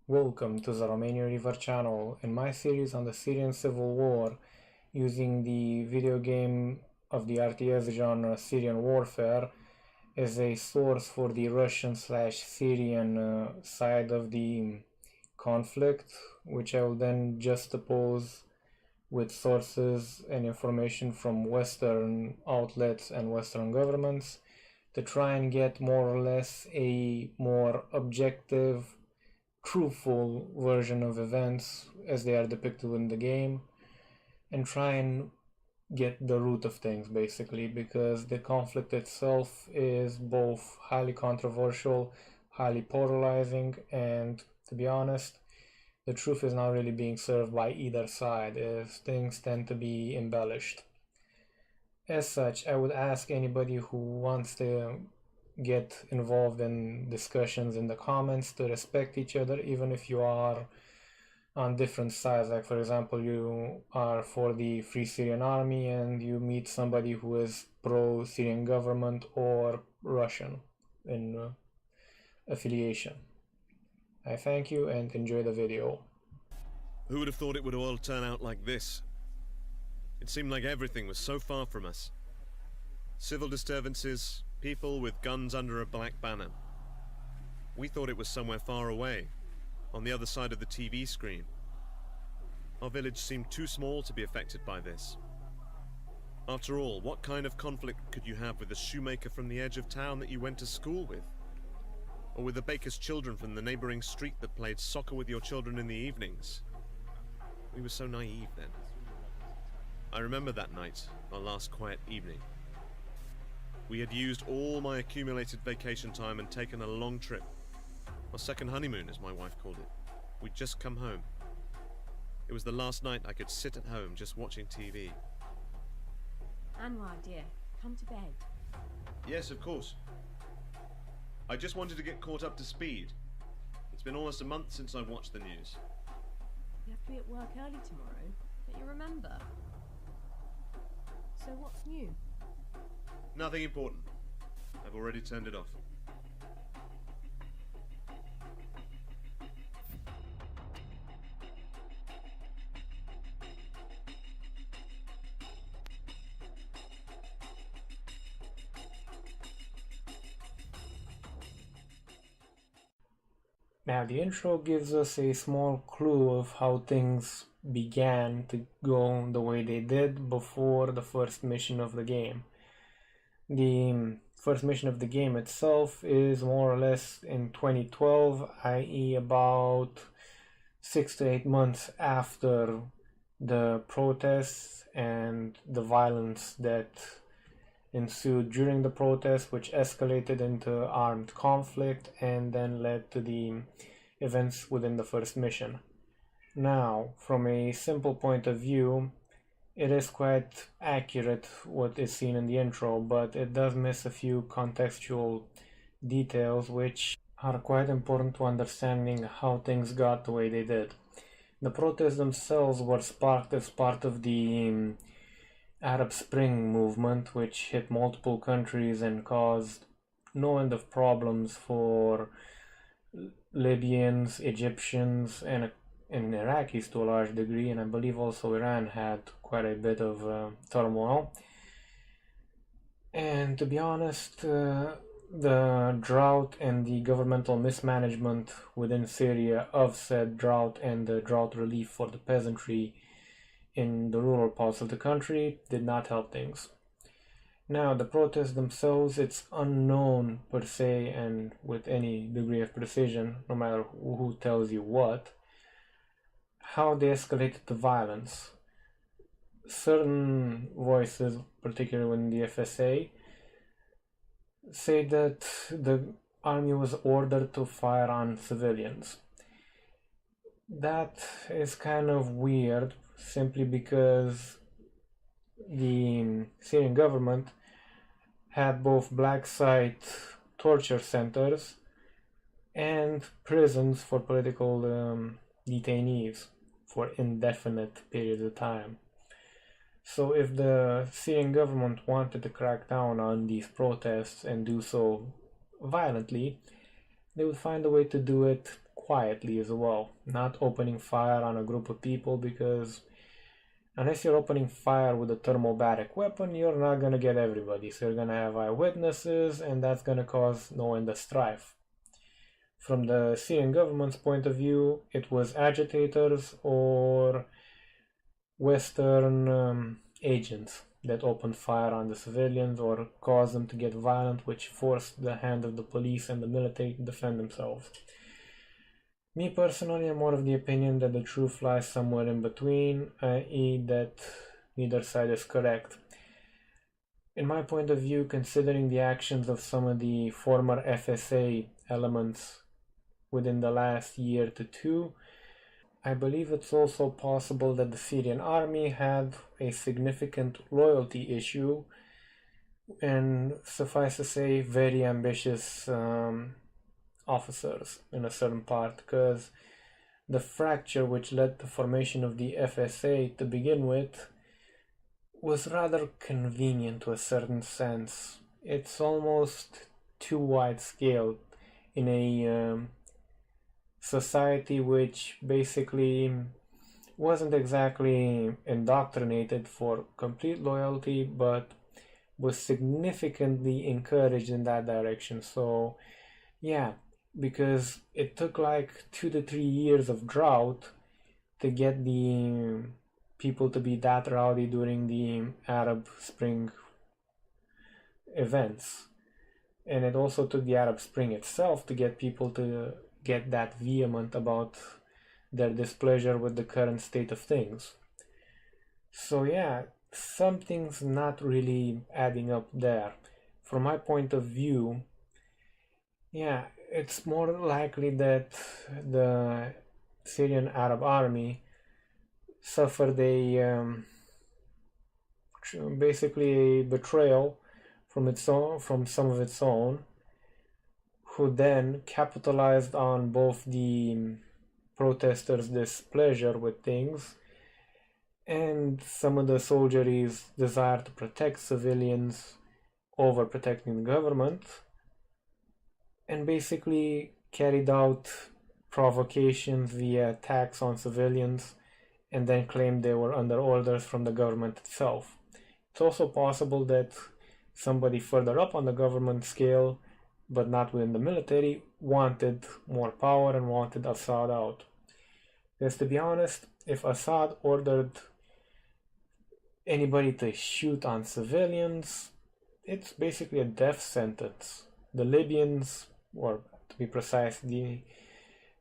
Welcome to the Romanian River channel. In my series on the Syrian Civil War, using the video game of the RTS genre Syrian Warfare as a source for the Russian/Syrian side of the conflict, which I will then juxtapose with sources and information from Western outlets and Western governments to try and get more or less a more objective, truthful version of events as they are depicted in the game, and try and get the root of things, basically, because the conflict itself is both highly controversial, highly polarizing, and to be honest, the truth is not really being served by either side, as things tend to be embellished. As such, I would ask anybody who wants to get involved in discussions in the comments to respect each other, even if you are on different sides. Like, for example, you are for the Free Syrian Army and you meet somebody who is pro-Syrian government or Russian in affiliation. I thank you and enjoy the video. Who would have thought it would all turn out like this? It seemed like everything was so far from us. Civil disturbances, people with guns under a black banner. We thought it was somewhere far away, on the other side of the TV screen. Our village seemed too small to be affected by this. After all, what kind of conflict could you have with the shoemaker from the edge of town that you went to school with? Or with the baker's children from the neighboring street that played soccer with your children in the evenings? We were so naive then. I remember that night, our last quiet evening. We had used all my accumulated vacation time and taken a long trip. Our second honeymoon, as my wife called it. We'd just come home. It was the last night I could sit at home just watching TV. Anwar, dear, come to bed. Yes, of course. I just wanted to get caught up to speed. It's been almost a month since I watched the news. You have to be at work early tomorrow. Don't you remember? So what's new? Nothing important. I've already turned it off. Now, the intro gives us a small clue of how things began to go the way they did before the first mission of the game. The first mission of the game itself is more or less in 2012, i.e. about 6 to 8 months after the protests and the violence that ensued during the protests, which escalated into armed conflict and then led to the events within the first mission. Now, from a simple point of view, it is quite accurate what is seen in the intro, but it does miss a few contextual details which are quite important to understanding how things got the way they did. The protests themselves were sparked as part of the Arab Spring movement, which hit multiple countries and caused no end of problems for Libyans, Egyptians, and Iraqis to a large degree, and I believe also Iran had quite a bit of turmoil. And to be honest, the drought and the governmental mismanagement within Syria of said drought and the drought relief for the peasantry in the rural parts of the country did not help things. Now, the protests themselves, it's unknown per se and with any degree of precision, no matter who tells you what, how they escalated to violence. Certain voices, particularly in the FSA, say that the army was ordered to fire on civilians. That is kind of weird, simply because the Syrian government had both black site torture centers and prisons for political detainees for indefinite periods of time. So if the Syrian government wanted to crack down on these protests and do so violently, they would find a way to do it quietly as well, not opening fire on a group of people, because unless you're opening fire with a thermobatic weapon, you're not going to get everybody. So you're going to have eyewitnesses, and that's going to cause no end of strife. From the Syrian government's point of view, it was agitators or Western agents that opened fire on the civilians or caused them to get violent, which forced the hand of the police and the military to defend themselves. Me personally, I'm more of the opinion that the truth lies somewhere in between, i.e. that neither side is correct. In my point of view, considering the actions of some of the former FSA elements within the last year to two, I believe it's also possible that the Syrian army had a significant loyalty issue, and suffice to say, very ambitious officers in a certain part, because the fracture which led to formation of the FSA to begin with was rather convenient to a certain sense. It's almost too wide scale in a society which basically wasn't exactly indoctrinated for complete loyalty, but was significantly encouraged in that direction. So yeah, because it took like 2 to 3 years of drought to get the people to be that rowdy during the Arab Spring events. And it also took the Arab Spring itself to get people to get that vehement about their displeasure with the current state of things. So yeah, something's not really adding up there. From my point of view, yeah, it's more likely that the Syrian Arab army suffered basically a betrayal from some of its own, who then capitalized on both the protesters' displeasure with things and some of the soldiery's desire to protect civilians over protecting the government, and basically carried out provocations via attacks on civilians, and then claimed they were under orders from the government itself. It's also possible that somebody further up on the government scale, but not within the military, wanted more power and wanted Assad out. Because to be honest, if Assad ordered anybody to shoot on civilians, it's basically a death sentence. The Libyans, or to be precise, the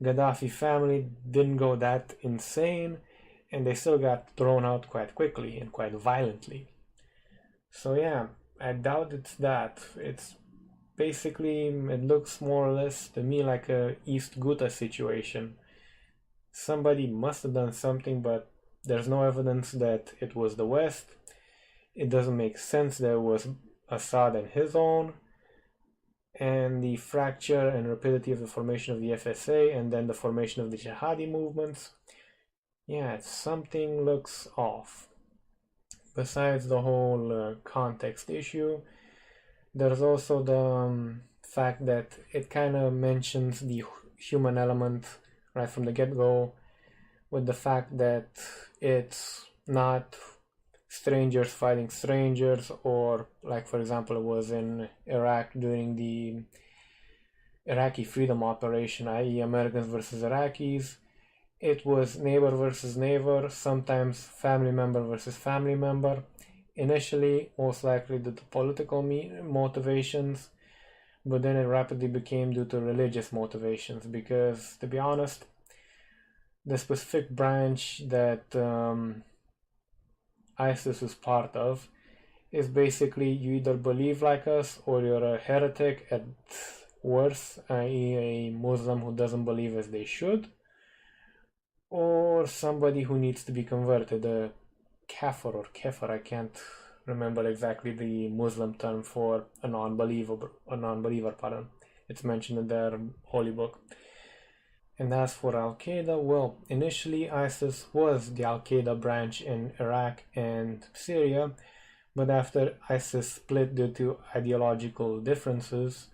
Gaddafi family didn't go that insane, and they still got thrown out quite quickly and quite violently. So yeah, I doubt it's that. It's basically, it looks more or less to me like a East Ghouta situation. Somebody must have done something, but there's no evidence that it was the West. It doesn't make sense that it was Assad and his own. And the fracture and rapidity of the formation of the FSA and then the formation of the jihadi movements, yeah, something looks off. Besides the whole context issue, there's also the fact that it kind of mentions the human element right from the get-go, with the fact that it's not strangers fighting strangers, or like for example it was in Iraq during the Iraqi freedom operation, i.e. Americans versus Iraqis. It was neighbor versus neighbor, sometimes family member versus family member. Initially, most likely due to political motivations, but then it rapidly became due to religious motivations, because to be honest, the specific branch that ISIS is part of is basically you either believe like us or you're a heretic at worst, i.e. a Muslim who doesn't believe as they should, or somebody who needs to be converted, a kafir or kefir, I can't remember exactly the Muslim term for a non-believer, pardon. It's mentioned in their holy book. And as for Al-Qaeda, well, initially ISIS was the Al-Qaeda branch in Iraq and Syria, but after ISIS split due to ideological differences,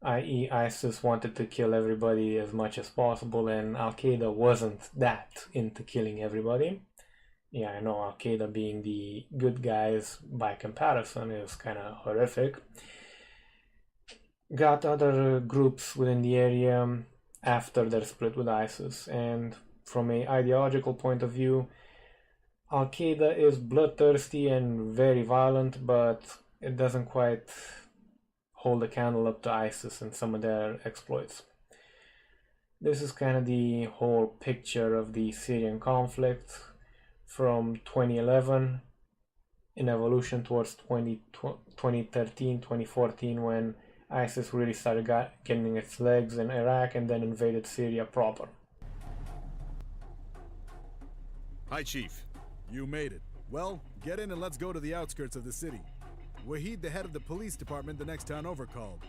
i.e. ISIS wanted to kill everybody as much as possible, and Al-Qaeda wasn't that into killing everybody. Yeah, I know Al-Qaeda being the good guys by comparison is kind of horrific. Got other groups within the area after their split with ISIS, and from an ideological point of view, Al-Qaeda is bloodthirsty and very violent, but it doesn't quite hold a candle up to ISIS and some of their exploits. This is kind of the whole picture of the Syrian conflict from 2011 in evolution towards 2013, 2014, when ISIS really started getting its legs in Iraq and then invaded Syria proper. Hi, Chief. You made it. Well, get in and let's go to the outskirts of the city. Wahid, the head of the police department the next town over, called.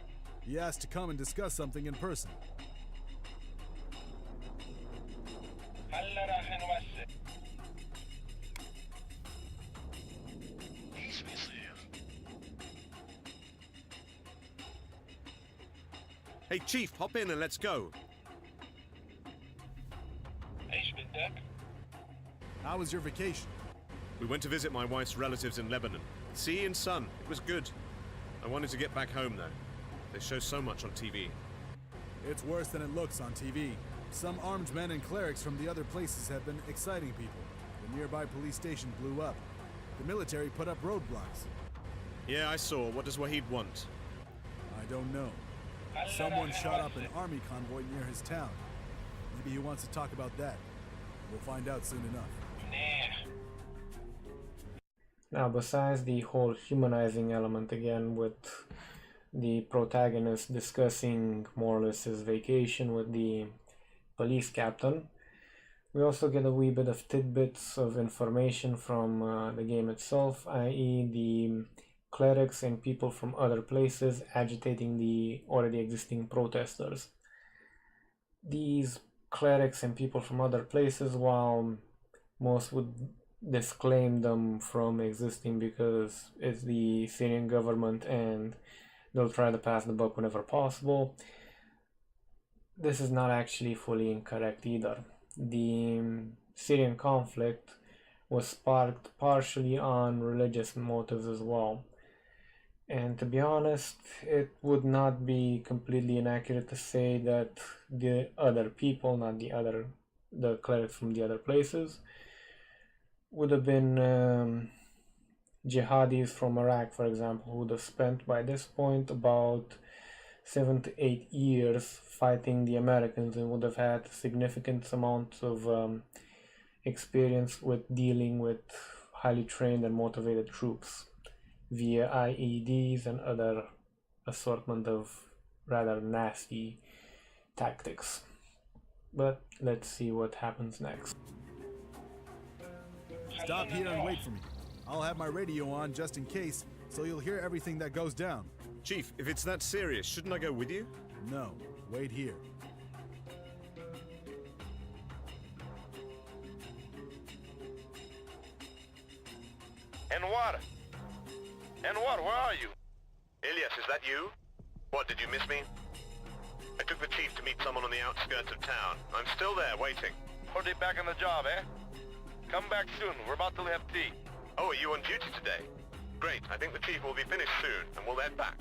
He asked to come and discuss something in person. Hey, Chief, hop in and let's go. How was your vacation? We went to visit my wife's relatives in Lebanon. Sea and sun. It was good. I wanted to get back home, though. They show so much on TV. It's worse than it looks on TV. Some armed men and clerics from the other places have been exciting people. The nearby police station blew up. The military put up roadblocks. Yeah, I saw. What does Wahid want? I don't know. Someone shot up an army convoy near his town. Maybe he wants to talk about that. We'll find out soon enough. Now, besides the whole humanizing element again, with the protagonist discussing more or less his vacation with the police captain, we also get a wee bit of tidbits of information from the game itself, i.e. the clerics and people from other places agitating the already existing protesters. These clerics and people from other places, while most would disclaim them from existing because it's the Syrian government and they'll try to pass the buck whenever possible, this is not actually fully incorrect either. The Syrian conflict was sparked partially on religious motives as well. And to be honest, it would not be completely inaccurate to say that the other people, not the clerics from the other places, would have been jihadis from Iraq, for example, who would have spent by this point about 7 to 8 years fighting the Americans and would have had significant amounts of experience with dealing with highly trained and motivated troops via IEDs and other assortment of rather nasty tactics. But let's see what happens next. Stop here and wait for me. I'll have my radio on just in case, so you'll hear everything that goes down. Chief, if it's that serious, shouldn't I go with you? No, wait here. Anwar, where are you? Ilyas, is that you? What, did you miss me? I took the chief to meet someone on the outskirts of town. I'm still there, waiting. Put it back on the job, eh? Come back soon. We're about to have tea. Oh, are you on duty today? Great, I think the chief will be finished soon, and we'll head back.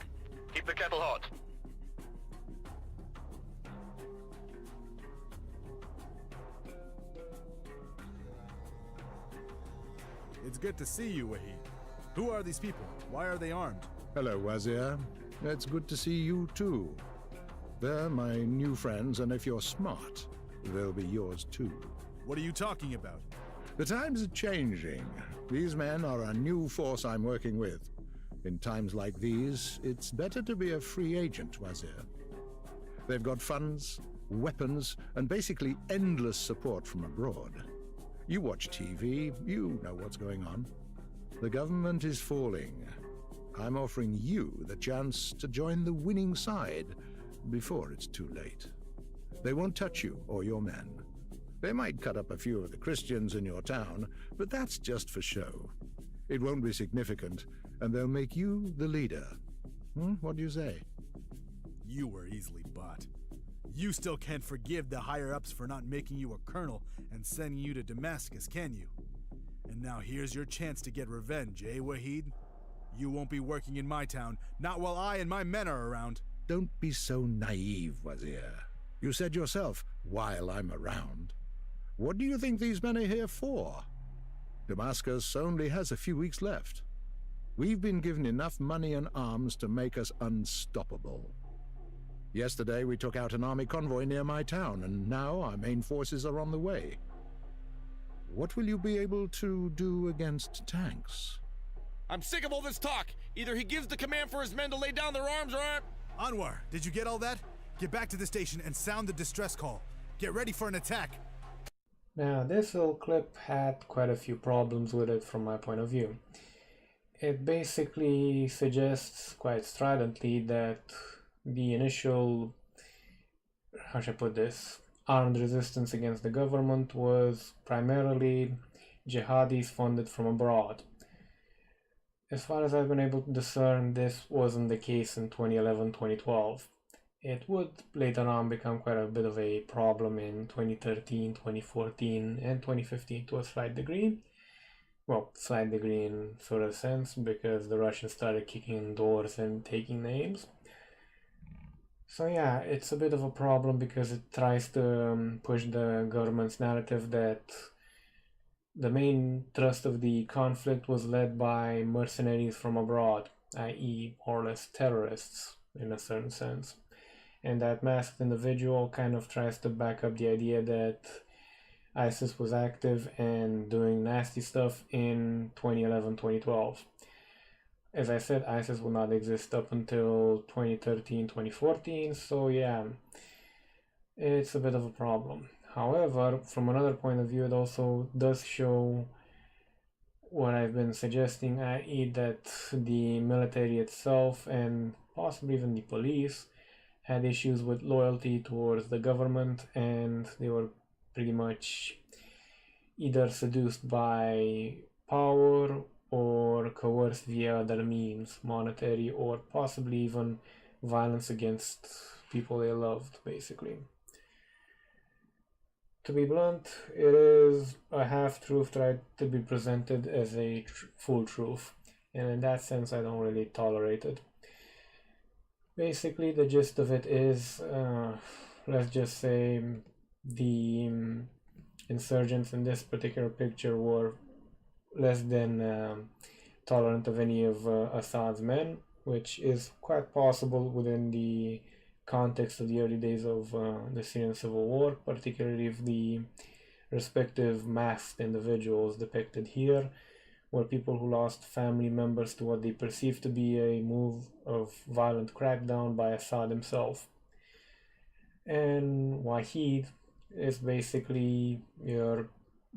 Keep the kettle hot. It's good to see you, Wahid. Who are these people? Why are they armed? Hello, Wazir. It's good to see you too. They're my new friends, and if you're smart, they'll be yours too. What are you talking about? The times are changing. These men are a new force I'm working with. In times like these, it's better to be a free agent, Wazir. They've got funds, weapons, and basically endless support from abroad. You watch TV, you know what's going on. The government is falling. I'm offering you the chance to join the winning side before it's too late. They won't touch you or your men. They might cut up a few of the Christians in your town, but that's just for show. It won't be significant, and they'll make you the leader. What do you say? You were easily bought. You still can't forgive the higher-ups for not making you a colonel and sending you to Damascus, can you? And now here's your chance to get revenge, eh, Wahid? You won't be working in my town, not while I and my men are around. Don't be so naive, Wazir. You said yourself, while I'm around. What do you think these men are here for? Damascus only has a few weeks left. We've been given enough money and arms to make us unstoppable. Yesterday we took out an army convoy near my town, and now our main forces are on the way. What will you be able to do against tanks? I'm sick of all this talk. Either he gives the command for his men to lay down their arms or Anwar, did you get all that? Get back to the station and sound the distress call. Get ready for an attack. Now, this little clip had quite a few problems with it from my point of view. It basically suggests quite stridently that the initial, how should I put this, armed resistance against the government was primarily jihadis funded from abroad. As far as I've been able to discern, this wasn't the case in 2011-2012. It would later on become quite a bit of a problem in 2013, 2014, and 2015 to a slight degree. Well, slight degree in sort of sense, because the Russians started kicking in doors and taking names. So yeah, it's a bit of a problem because it tries to push the government's narrative that the main thrust of the conflict was led by mercenaries from abroad, i.e. more or less terrorists in a certain sense. And that masked individual kind of tries to back up the idea that ISIS was active and doing nasty stuff in 2011-2012. As I said, ISIS will not exist up until 2013-2014, so yeah, it's a bit of a problem. However, from another point of view, it also does show what I've been suggesting, i.e. that the military itself and possibly even the police had issues with loyalty towards the government, and they were pretty much either seduced by power or coerced via other means, monetary or possibly even violence against people they loved, basically. To be blunt, it is a half-truth tried to be presented as a full truth, and in that sense I don't really tolerate it. Basically, the gist of it is, let's just say, the insurgents in this particular picture were less than tolerant of any of Assad's men, which is quite possible within the context of the early days of the Syrian Civil War, particularly if the respective masked individuals depicted here were people who lost family members to what they perceived to be a move of violent crackdown by Assad himself. And Wahid is basically your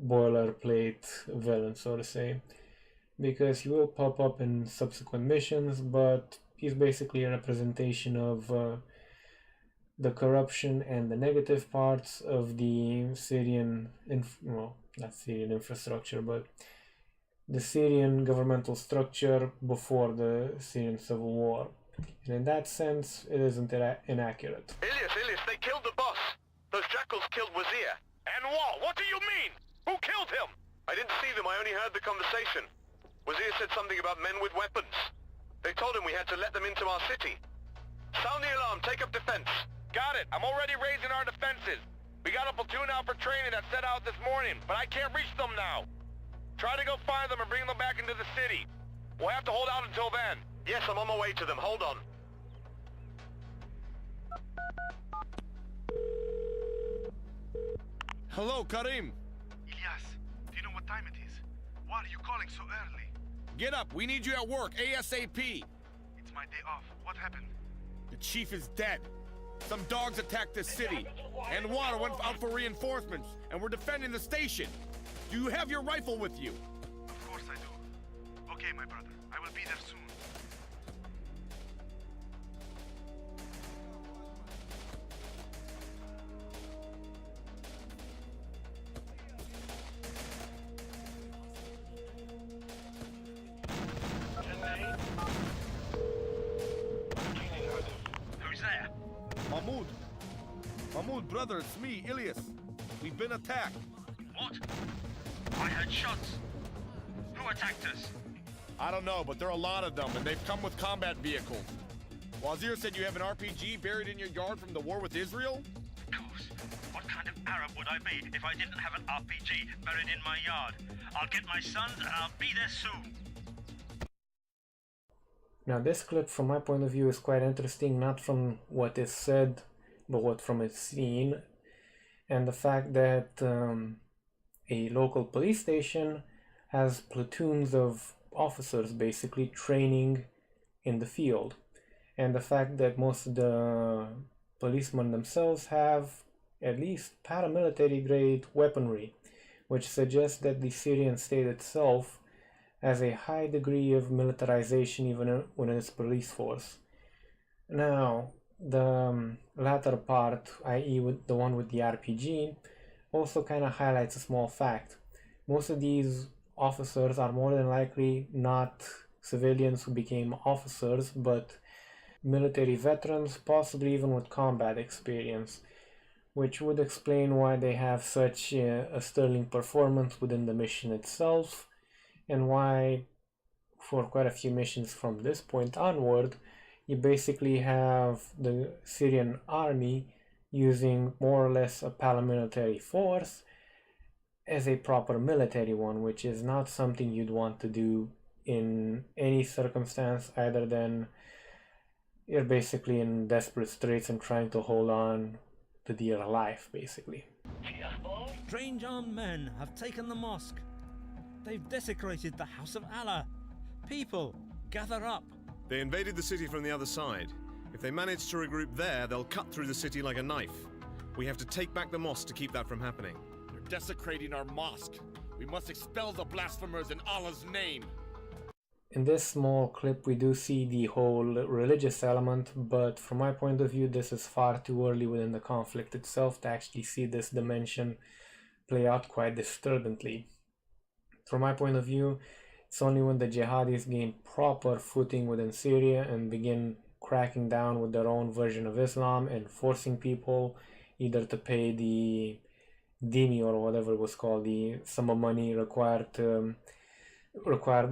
boilerplate villain, so to say, because he will pop up in subsequent missions, but he's basically a representation of the corruption and the negative parts of the Syrian, not Syrian infrastructure, but the Syrian governmental structure before the Syrian Civil War. And in that sense, it isn't inaccurate. Ilyas, they killed the boss. Those jackals killed Wazir. And what do you mean? Who killed him? I didn't see them, I only heard the conversation. Wazir said something about men with weapons. They told him we had to let them into our city. Sound the alarm, take up defense. Got it, I'm already raising our defenses. We got a platoon out for training that set out this morning, but I can't reach them now. Try to go find them and bring them back into the city. We'll have to hold out until then. Yes, I'm on my way to them, hold on. Hello, Karim. Ilyas, do you know what time it is? Why are you calling so early? Get up, we need you at work, ASAP. It's my day off. What happened? The chief is dead. Some dogs attacked the city. And Water went out for reinforcements, and we're defending the station. Do you have your rifle with you? Of course I do. Okay, my brother. I will be there soon. Who's there? Brother, it's me, Ilias. We've been attacked. What? I heard shots. Who attacked us? I don't know, but there are a lot of them, and they've come with combat vehicles. Wazir said you have an RPG buried in your yard from the war with Israel? Of course. What kind of Arab would I be if I didn't have an RPG buried in my yard? I'll get my sons and I'll be there soon. Now this clip from my point of view is quite interesting, not from what is said, but what from is seen, and the fact that a local police station has platoons of officers basically training in the field, and the fact that most of the policemen themselves have at least paramilitary grade weaponry, which suggests that the Syrian state itself has a high degree of militarization even within its police force. Now, the latter part, i.e. with the one with the RPG, also kind of highlights a small fact. Most of these officers are more than likely not civilians who became officers, but military veterans, possibly even with combat experience, which would explain why they have such a sterling performance within the mission itself, and why for quite a few missions from this point onward you basically have the Syrian army using more or less a paramilitary force as a proper military one, which is not something you'd want to do in any circumstance other than you're basically in desperate straits and trying to hold on to dear life, basically. Strange armed men have taken the mosque. They've desecrated the house of Allah. People, gather up. They invaded the city from the other side. If they manage to regroup there, they'll cut through the city like a knife. We have to take back the mosque to keep that from happening. They're desecrating our mosque. We must expel the blasphemers in Allah's name. In this small clip we do see the whole religious element, but from my point of view this is far too early within the conflict itself to actually see this dimension play out quite disturbingly. From my point of view, it's only when the jihadis gain proper footing within Syria and begin cracking down with their own version of Islam and forcing people either to pay the dini or whatever it was called, the sum of money required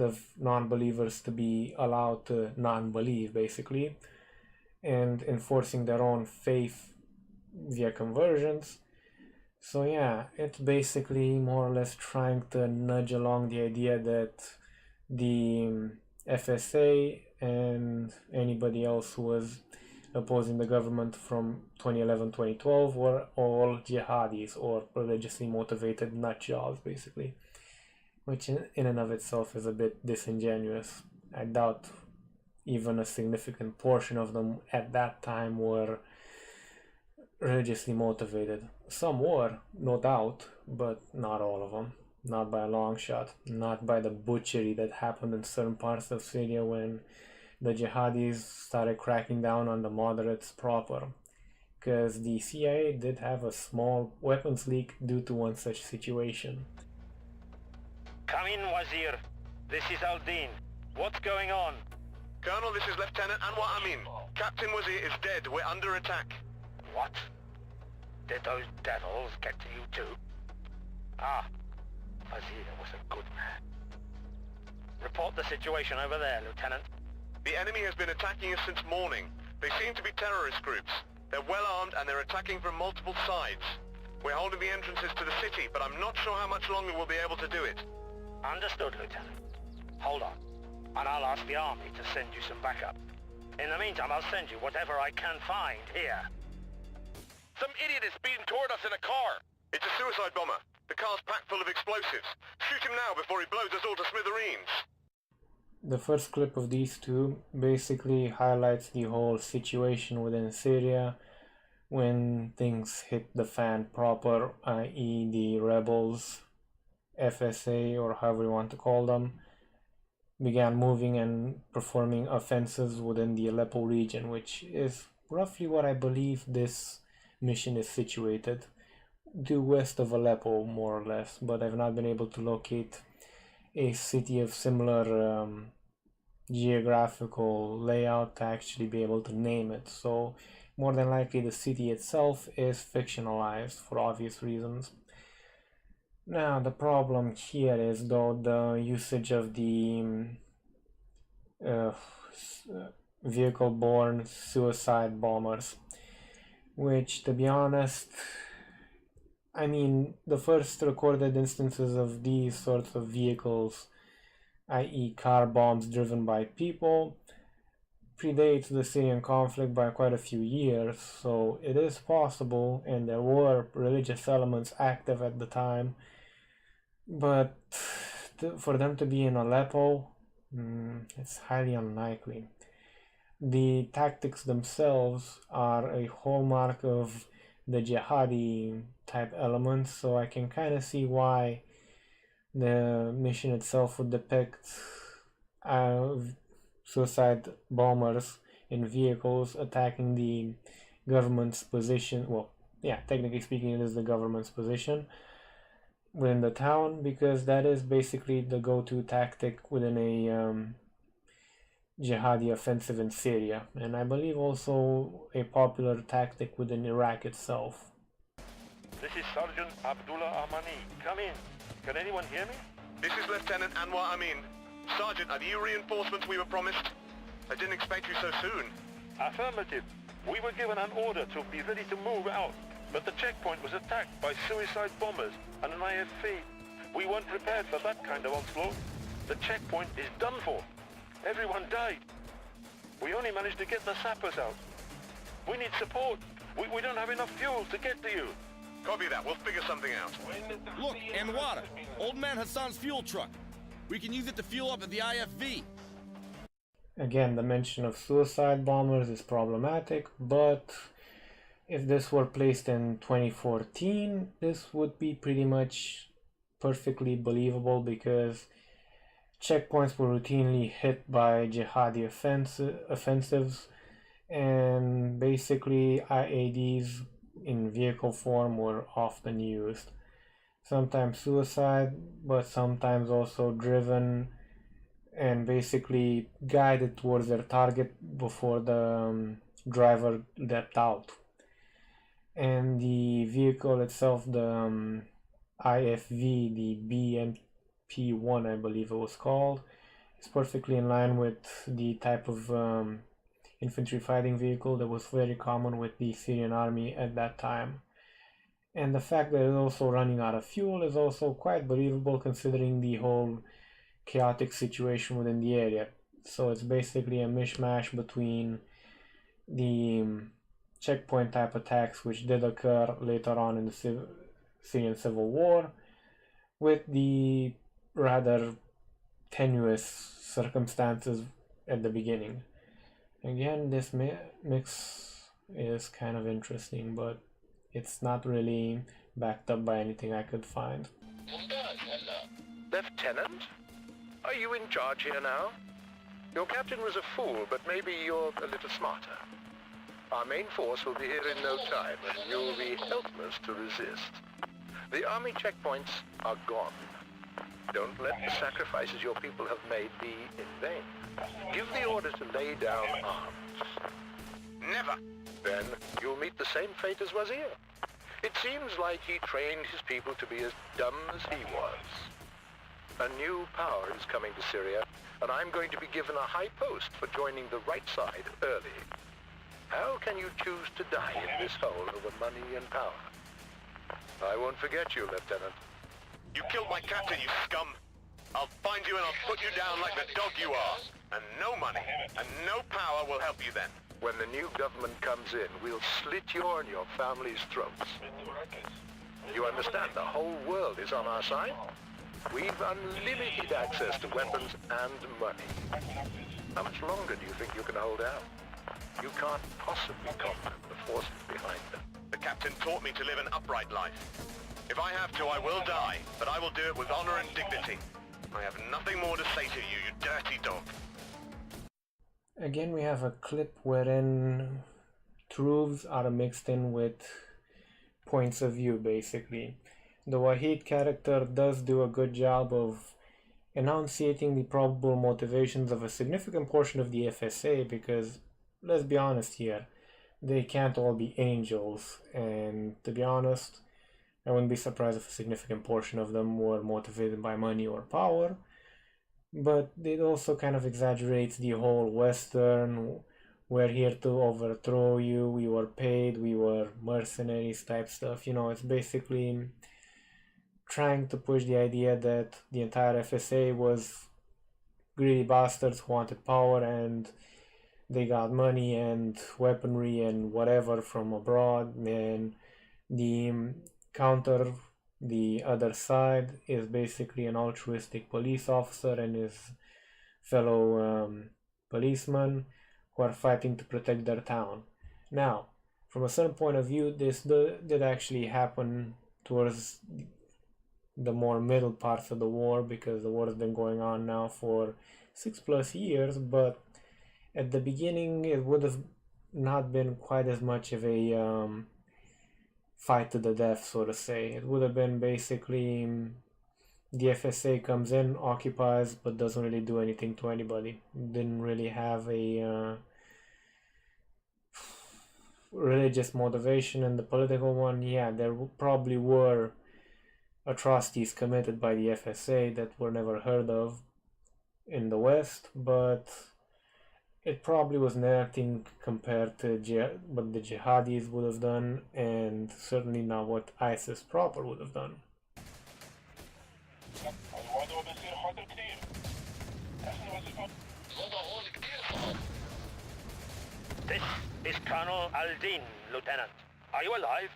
of non-believers to be allowed to non-believe, basically, and enforcing their own faith via conversions. So yeah, it's basically more or less trying to nudge along the idea that the FSA and anybody else who was opposing the government from 2011-2012 were all jihadis or religiously motivated nutjobs, basically, which in and of itself is a bit disingenuous. I doubt even a significant portion of them at that time were religiously motivated. Some were, no doubt, but not all of them. Not by a long shot. Not by the butchery that happened in certain parts of Syria when the jihadis started cracking down on the moderates proper. Because the CIA did have a small weapons leak due to one such situation. Come in, Wazir. This is Al-Din. What's going on? Colonel, this is Lieutenant Anwar Amin. Captain Wazir is dead. We're under attack. What? Did those devils get to you too? Ah, Wazir was a good man. Report the situation over there, Lieutenant. The enemy has been attacking us since morning. They seem to be terrorist groups. They're well armed and they're attacking from multiple sides. We're holding the entrances to the city, but I'm not sure how much longer we'll be able to do it. Understood, Lieutenant. Hold on, and I'll ask the army to send you some backup. In the meantime, I'll send you whatever I can find here. Some idiot is speeding toward us in a car. It's a suicide bomber. The car's packed full of explosives. Shoot him now before he blows us all to smithereens. The first clip of these two basically highlights the whole situation within Syria when things hit the fan proper, i.e. the rebels, FSA or however you want to call them, began moving and performing offensives within the Aleppo region, which is roughly what I believe this mission is situated, due west of Aleppo more or less, but I've not been able to locate a city of similar geographical layout to actually be able to name it. So more than likely the city itself is fictionalized for obvious reasons. Now, the problem here is, though, the usage of the uh, vehicle-borne suicide bombers, which, to be honest, I mean, the first recorded instances of these sorts of vehicles, i.e. car bombs driven by people, predates the Syrian conflict by quite a few years, so it is possible, and there were religious elements active at the time, but for them to be in Aleppo, it's highly unlikely. The tactics themselves are a hallmark of the jihadi type elements, so I can kind of see why the mission itself would depict suicide bombers in vehicles attacking the government's position. Well, yeah, technically speaking, it is the government's position within the town, because that is basically the go-to tactic within a jihadi offensive in Syria, and I believe also a popular tactic within Iraq itself. This is Sergeant Abdullah Armani. Come in. Can anyone hear me? This is Lieutenant Anwar Amin. Sergeant, are the reinforcements we were promised? I didn't expect you so soon. Affirmative. We were given an order to be ready to move out, but the checkpoint was attacked by suicide bombers and an IFV. We weren't prepared for that kind of onslaught. The checkpoint is done for. Everyone died. We only managed to get the sappers out. We need support. We don't have enough fuel to get to you. Copy that. We'll figure something out. Look, and water. Old Man Hassan's fuel truck. We can use it to fuel up at the IFV. Again, the mention of suicide bombers is problematic, but if this were placed in 2014, this would be pretty much perfectly believable, because checkpoints were routinely hit by jihadi offensives, and basically IADs in vehicle form were often used. Sometimes suicide, but sometimes also driven and basically guided towards their target before the driver leapt out. And the vehicle itself, the IFV, the BMP-1 I believe it was called, is perfectly in line with the type of infantry fighting vehicle that was very common with the Syrian army at that time. And the fact that it's also running out of fuel is also quite believable, considering the whole chaotic situation within the area. So it's basically a mishmash between the checkpoint type attacks which did occur later on in the Syrian civil war, with the rather tenuous circumstances at the beginning. Again, this mix is kind of interesting, but it's not really backed up by anything I could find. Lieutenant? Are you in charge here now? Your captain was a fool, but maybe you're a little smarter. Our main force will be here in no time, and you'll be helpless to resist. The army checkpoints are gone. Don't let the sacrifices your people have made be in vain. Give the order to lay down arms. Never! Then you'll meet the same fate as Wazir. It seems like he trained his people to be as dumb as he was. A new power is coming to Syria, and I'm going to be given a high post for joining the right side early. How can you choose to die in this hole over money and power? I won't forget you, Lieutenant. You killed my captain, you scum! I'll find you and I'll put you down like the dog you are. And no money and no power will help you then. When the new government comes in, we'll slit your and your family's throats. You understand, the whole world is on our side? We've unlimited access to weapons and money. How much longer do you think you can hold out? You can't possibly conquer the forces behind them. The captain taught me to live an upright life. If I have to, I will die, but I will do it with honor and dignity. I have nothing more to say to you, you dirty dog. Again, we have a clip wherein truths are mixed in with points of view, basically. The Wahid character does do a good job of enunciating the probable motivations of a significant portion of the FSA, because, let's be honest here, they can't all be angels, and to be honest, I wouldn't be surprised if a significant portion of them were motivated by money or power, but it also kind of exaggerates the whole Western, we're here to overthrow you, we were paid, we were mercenaries type stuff. You know, it's basically trying to push the idea that the entire FSA was greedy bastards who wanted power, and they got money and weaponry and whatever from abroad, and the counter, the other side, is basically an altruistic police officer and his fellow policemen who are fighting to protect their town. Now, from a certain point of view, this did actually happen towards the more middle parts of the war, because the war has been going on now for 6+ years, but at the beginning it would have not been quite as much of a fight to the death, so to say. It would have been basically the FSA comes in, occupies, but doesn't really do anything to anybody. Didn't really have a religious motivation, and the political one, yeah, there probably were atrocities committed by the FSA that were never heard of in the West, but it probably was nothing compared to what the jihadis would have done, and certainly not what ISIS proper would have done. This is Colonel Aldin, Lieutenant. Are you alive?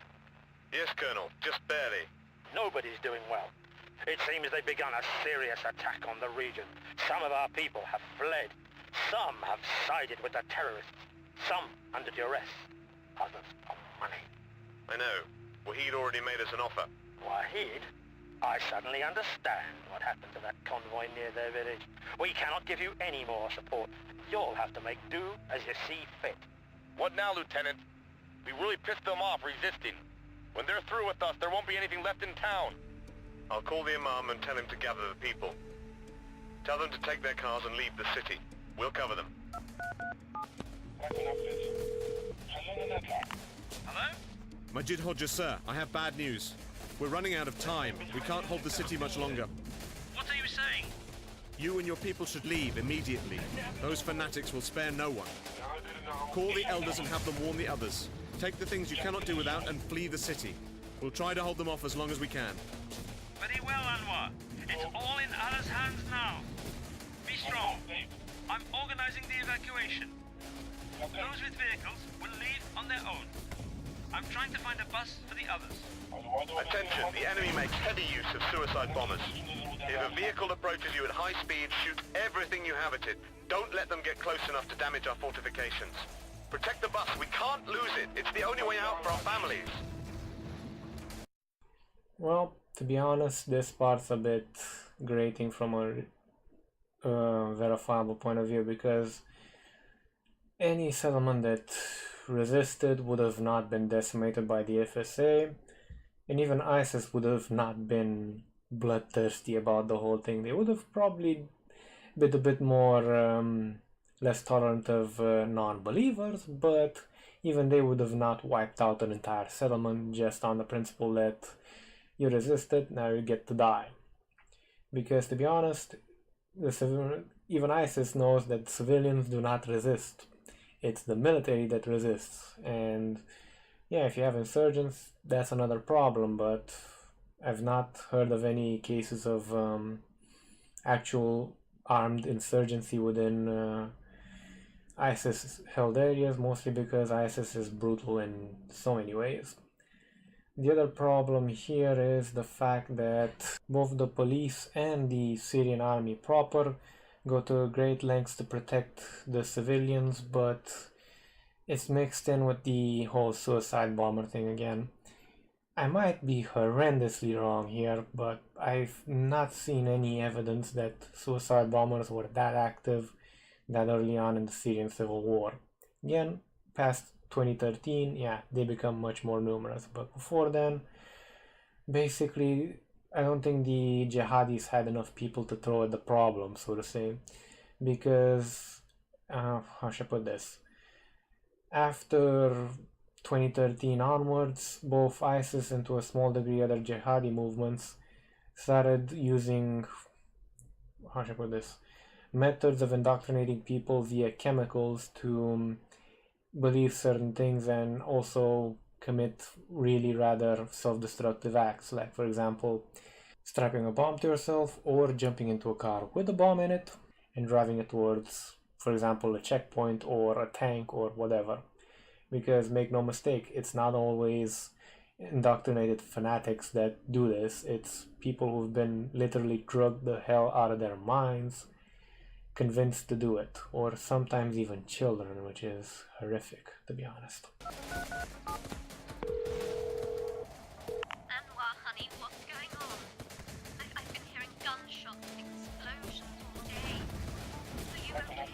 Yes, Colonel. Just barely. Nobody's doing well. It seems they've begun a serious attack on the region. Some of our people have fled. Some have sided with the terrorists. Some under duress. Others for money. I know. Wahid already made us an offer. Wahid? I suddenly understand what happened to that convoy near their village. We cannot give you any more support. You'll have to make do as you see fit. What now, Lieutenant? We really pissed them off resisting. When they're through with us, there won't be anything left in town. I'll call the Imam and tell him to gather the people. Tell them to take their cars and leave the city. We'll cover them. Hello? Majid Hodja, sir, I have bad news. We're running out of time. We can't hold the city much longer. What are you saying? You and your people should leave immediately. Those fanatics will spare no one. Call the elders and have them warn the others. Take the things you cannot do without and flee the city. We'll try to hold them off as long as we can. Very well, Anwar. It's all in Allah's hands now. Be strong. I'm organizing the evacuation. Those with vehicles will leave on their own. I'm trying to find a bus for the others. Attention, the enemy makes heavy use of suicide bombers. If a vehicle approaches you at high speed, shoot everything you have at it. Don't let them get close enough to damage our fortifications. Protect the bus. We can't lose it. It's the only way out for our families. Well, to be honest, this part's a bit grating from a verifiable point of view, because any settlement that resisted would have not been decimated by the FSA, and even ISIS would have not been bloodthirsty about the whole thing. They would have probably been a bit more less tolerant of non-believers, but even they would have not wiped out an entire settlement just on the principle that you resisted, now you get to die. Because to be honest, even ISIS knows that civilians do not resist. It's the military that resists. And yeah, if you have insurgents, that's another problem, but I've not heard of any cases of actual armed insurgency within ISIS-held areas, mostly because ISIS is brutal in so many ways. The other problem here is the fact that both the police and the Syrian army proper go to great lengths to protect the civilians, but it's mixed in with the whole suicide bomber thing again. I might be horrendously wrong here, but I've not seen any evidence that suicide bombers were that active that early on in the Syrian civil war. Again, past 2013, yeah, they become much more numerous, but before then, basically, I don't think the jihadis had enough people to throw at the problem, so to say, because, how should I put this? After 2013 onwards, both ISIS and to a small degree other jihadi movements started using, how should I put this, methods of indoctrinating people via chemicals to believe certain things and also commit really rather self-destructive acts, like for example strapping a bomb to yourself or jumping into a car with a bomb in it and driving it towards, for example, a checkpoint or a tank or whatever. Because make no mistake, it's not always indoctrinated fanatics that do this. It's people who've been literally drugged the hell out of their minds, convinced to do it, or sometimes even children, which is horrific, to be honest. Anwar, honey, what's going on? I've been hearing gunshots and explosions all day. Are you okay?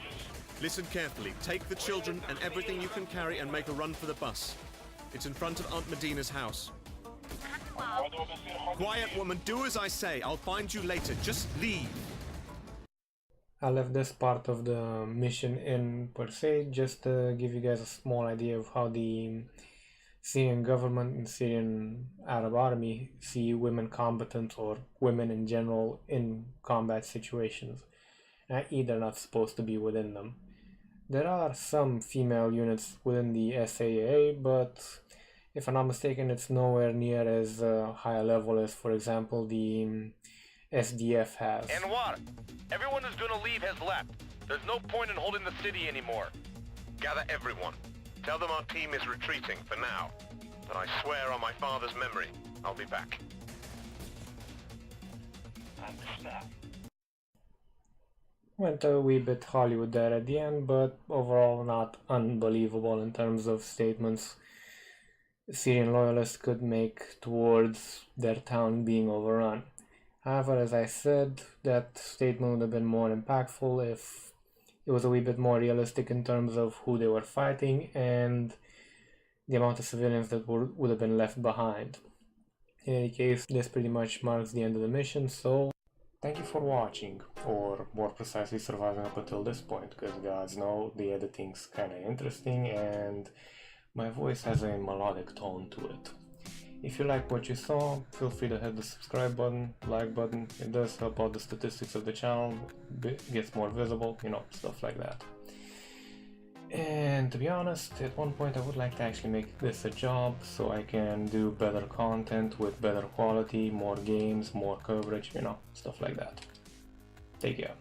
Listen carefully. Take the children and everything you can carry and make a run for the bus. It's in front of Aunt Medina's house. Anwar. Quiet, woman. Do as I say. I'll find you later. Just leave. I left this part of the mission in per se just to give you guys a small idea of how the Syrian government and Syrian Arab army see women combatants or women in general in combat situations, i.e. they're not supposed to be within them. There are some female units within the SAA, but if I'm not mistaken, it's nowhere near as high a level as, for example, the SDF has. Anwar, everyone who's gonna leave has left. There's no point in holding the city anymore. Gather everyone. Tell them our team is retreating for now. But I swear on my father's memory, I'll be back. Went a wee bit Hollywood there at the end, but overall not unbelievable in terms of statements Syrian loyalists could make towards their town being overrun. However, as I said, that statement would have been more impactful if it was a wee bit more realistic in terms of who they were fighting and the amount of civilians that would have been left behind. In any case, this pretty much marks the end of the mission, so thank you for watching, or more precisely surviving up until this point, because gods know the editing's kinda interesting and my voice has a melodic tone to it. If you like what you saw, feel free to hit the subscribe button, like button. It does help out the statistics of the channel, gets more visible, you know, stuff like that. And to be honest, at one point I would like to actually make this a job so I can do better content with better quality, more games, more coverage, you know, stuff like that. Take care.